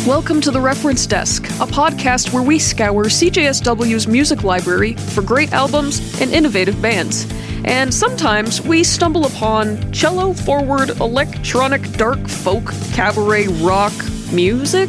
Welcome to The Reference Desk, a podcast where we scour CJSW's music library for great albums and innovative bands. And sometimes we stumble upon cello-forward electronic dark folk cabaret rock music.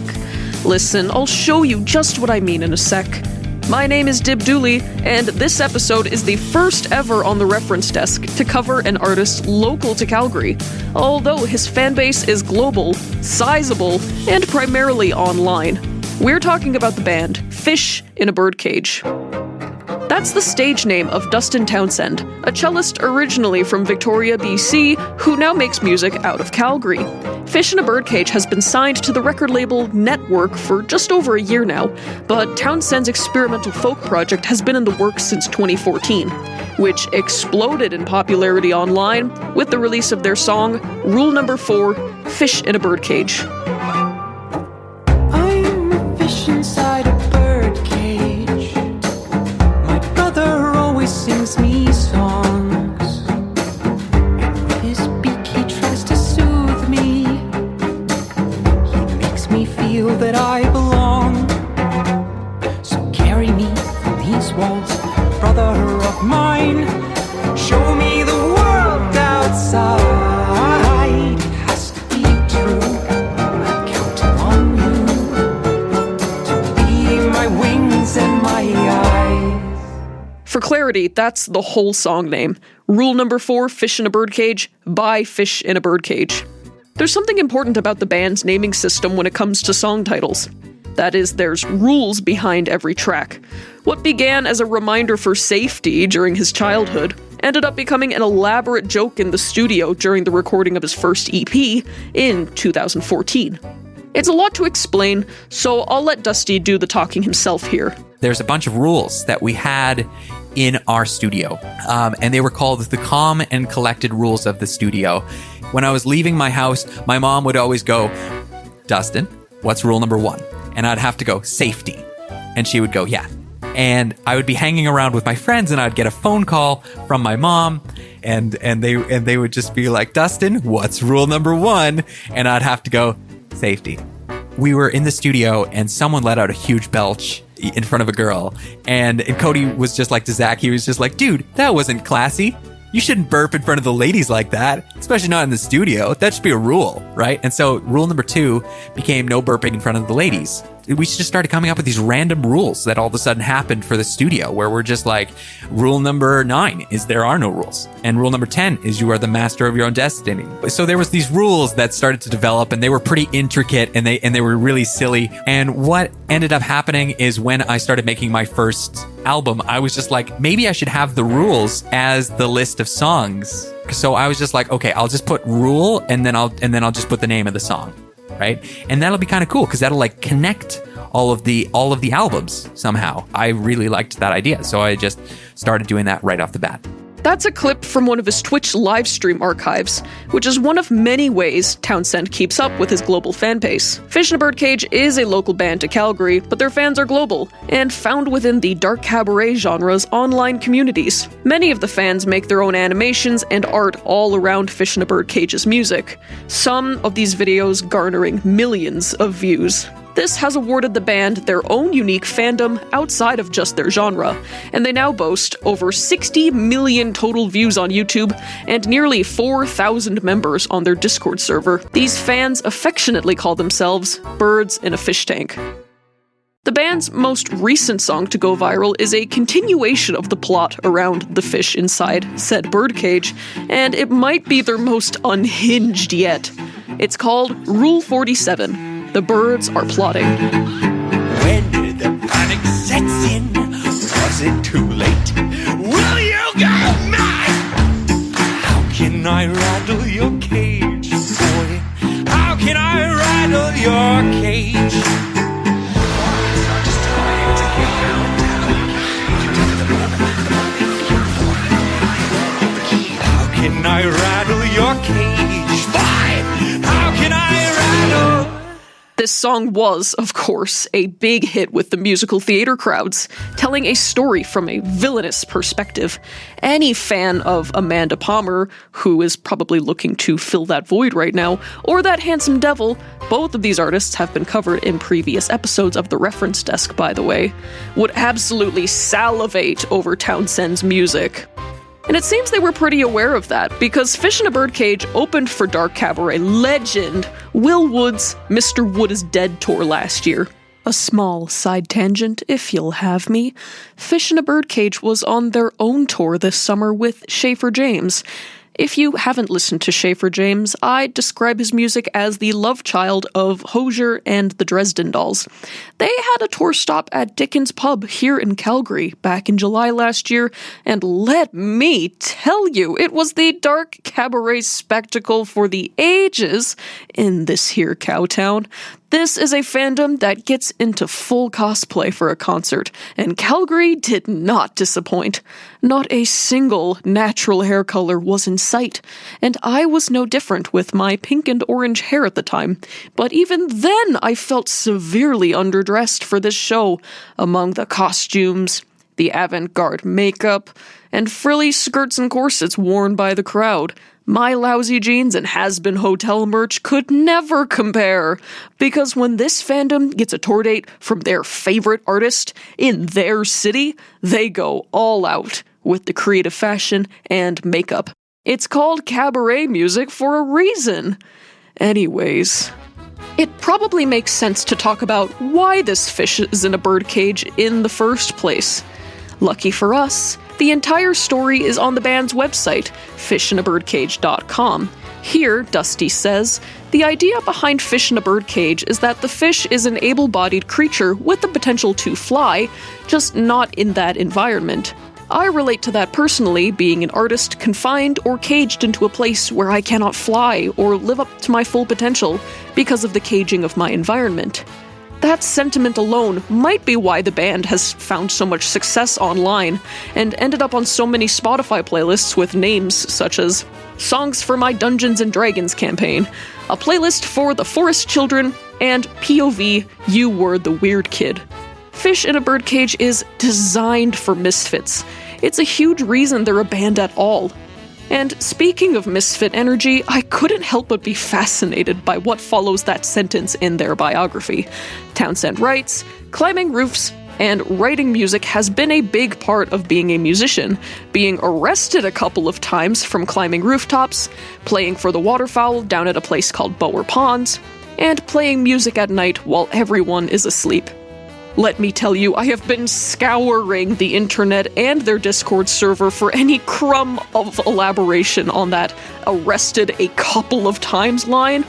Listen, I'll show you just what I mean in a sec. My name is Dib Dooley, and this episode is the first ever on The Reference Desk to cover an artist local to Calgary, although his fanbase is global, sizable, and primarily online. We're talking about the band Fish in a Birdcage. That's the stage name of Dustan Townsend, a cellist originally from Victoria, BC, who now makes music out of Calgary. Fish in a Birdcage has been signed to the record label Network for just over a year now, but Townsend's experimental folk project has been in the works since 2014, which exploded in popularity online with the release of their song Rule Number 4, Fish in a Birdcage. I'm a fish inside a birdcage. My brother always sings me songs, and with his beak he tries to soothe me. He makes me feel that I belong. So carry me from these walls, brother of mine. Show me the world outside. It has to be true. I'm counting on you to be my wings and my eyes. For clarity, that's the whole song name. Rule Number 4, Fish in a Birdcage, by Fish in a Birdcage. There's something important about the band's naming system when it comes to song titles. That is, there's rules behind every track. What began as a reminder for safety during his childhood ended up becoming an elaborate joke in the studio during the recording of his first EP in 2014. It's a lot to explain, so I'll let Dusty do the talking himself here. There's a bunch of rules that we had in our studio, and they were called the calm and collected rules of the studio. When I was leaving my house, my mom would always go, "Dustin, what's rule number 1?" And I'd have to go, "Safety." And she would go, "Yeah." And I would be hanging around with my friends, and I'd get a phone call from my mom, and they would just be like, "Dustin, what's rule number 1?" And I'd have to go, "Safety." We were in the studio, and someone let out a huge belch in front of a girl, and Cody was just like to Zach, he was just like, "Dude, that wasn't classy. You shouldn't burp in front of the ladies like that, especially not in the studio. That should be a rule, right?" And so rule number 2 became no burping in front of the ladies. We just started coming up with these random rules that all of a sudden happened for the studio, where we're just like, rule number 9 is there are no rules. And rule number 10 is you are the master of your own destiny. So there was these rules that started to develop, and they were pretty intricate, and they were really silly. And what ended up happening is when I started making my first album, I was just like, maybe I should have the rules as the list of songs. So I was just like, okay, I'll just put rule, and then I'll just put the name of the song. Right? And that'll be kind of cool because that'll like connect all of the albums somehow. I really liked that idea. So I just started doing that right off the bat. That's a clip from one of his Twitch livestream archives, which is one of many ways Townsend keeps up with his global fan base. Fish in a Birdcage is a local band to Calgary, but their fans are global, and found within the Dark Cabaret genre's online communities. Many of the fans make their own animations and art all around Fish in a Birdcage's music, some of these videos garnering millions of views. This has awarded the band their own unique fandom outside of just their genre, and they now boast over 60 million total views on YouTube and nearly 4,000 members on their Discord server. These fans affectionately call themselves birds in a fish tank. The band's most recent song to go viral is a continuation of the plot around the fish inside said birdcage, and it might be their most unhinged yet. It's called Rule 47. The birds are plotting. When did the panic set in? Was it too late? Will you go mad? How can I rattle your cage, boy? How can I rattle your cage? How can I rattle your cage, boy? How can I rattle? This song was, of course, a big hit with the musical theater crowds, telling a story from a villainous perspective. Any fan of Amanda Palmer, who is probably looking to fill that void right now, or that handsome devil, both of these artists have been covered in previous episodes of the Reference Desk, by the way, would absolutely salivate over Townsend's music. And it seems they were pretty aware of that, because Fish in a Birdcage opened for Dark Cabaret legend Will Wood's Mr. Wood is Dead tour last year. A small side tangent, if you'll have me. Fish in a Birdcage was on their own tour this summer with Schaefer James. If you haven't listened to Schaefer James, I describe his music as the love child of Hozier and the Dresden Dolls. They had a tour stop at Dickens Pub here in Calgary back in July last year, and let me tell you, it was the Dark Cabaret spectacle for the ages in this here cowtown. This is a fandom that gets into full cosplay for a concert, and Calgary did not disappoint. Not a single natural hair color was in sight, and I was no different with my pink and orange hair at the time, but even then I felt severely underdressed for this show among the costumes, the avant-garde makeup, and frilly skirts and corsets worn by the crowd. My lousy jeans and has-been hotel merch could never compare, because when this fandom gets a tour date from their favorite artist in their city, they go all out with the creative fashion and makeup. It's called cabaret music for a reason. Anyways, it probably makes sense to talk about why this fish is in a birdcage in the first place. Lucky for us, the entire story is on the band's website, fishinabbirdcage.com. Here, Dusty says, the idea behind Fish in a Birdcage is that the fish is an able-bodied creature with the potential to fly, just not in that environment. I relate to that personally, being an artist confined or caged into a place where I cannot fly or live up to my full potential because of the caging of my environment. That sentiment alone might be why the band has found so much success online and ended up on so many Spotify playlists with names such as Songs for My Dungeons & Dragons campaign, a playlist for the Forest Children, and POV, You Were the Weird Kid. Fish in a Birdcage is designed for misfits. It's a huge reason they're a band at all. And speaking of misfit energy, I couldn't help but be fascinated by what follows that sentence in their biography. Townsend writes, climbing roofs and writing music has been a big part of being a musician, being arrested a couple of times from climbing rooftops, playing for the waterfowl down at a place called Bower Ponds, and playing music at night while everyone is asleep. Let me tell you, I have been scouring the internet and their Discord server for any crumb of elaboration on that arrested a couple of times line,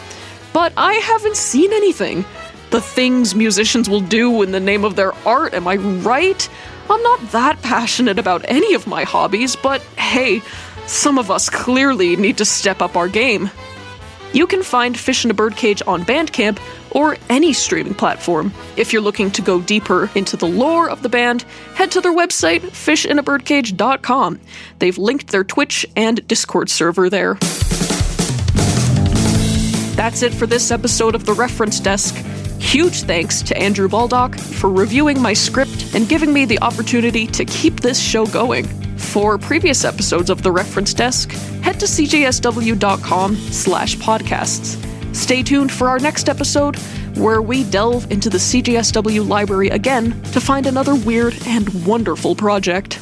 but I haven't seen anything. The things musicians will do in the name of their art, am I right? I'm not that passionate about any of my hobbies, but hey, some of us clearly need to step up our game. You can find Fish in a Birdcage on Bandcamp or any streaming platform. If you're looking to go deeper into the lore of the band, head to their website, fishinabbirdcage.com. They've linked their Twitch and Discord server there. That's it for this episode of The Reference Desk. Huge thanks to Andrew Baldock for reviewing my script and giving me the opportunity to keep this show going. For previous episodes of The Reference Desk, head to cjsw.com/podcasts. Stay tuned for our next episode, where we delve into the CJSW library again to find another weird and wonderful project.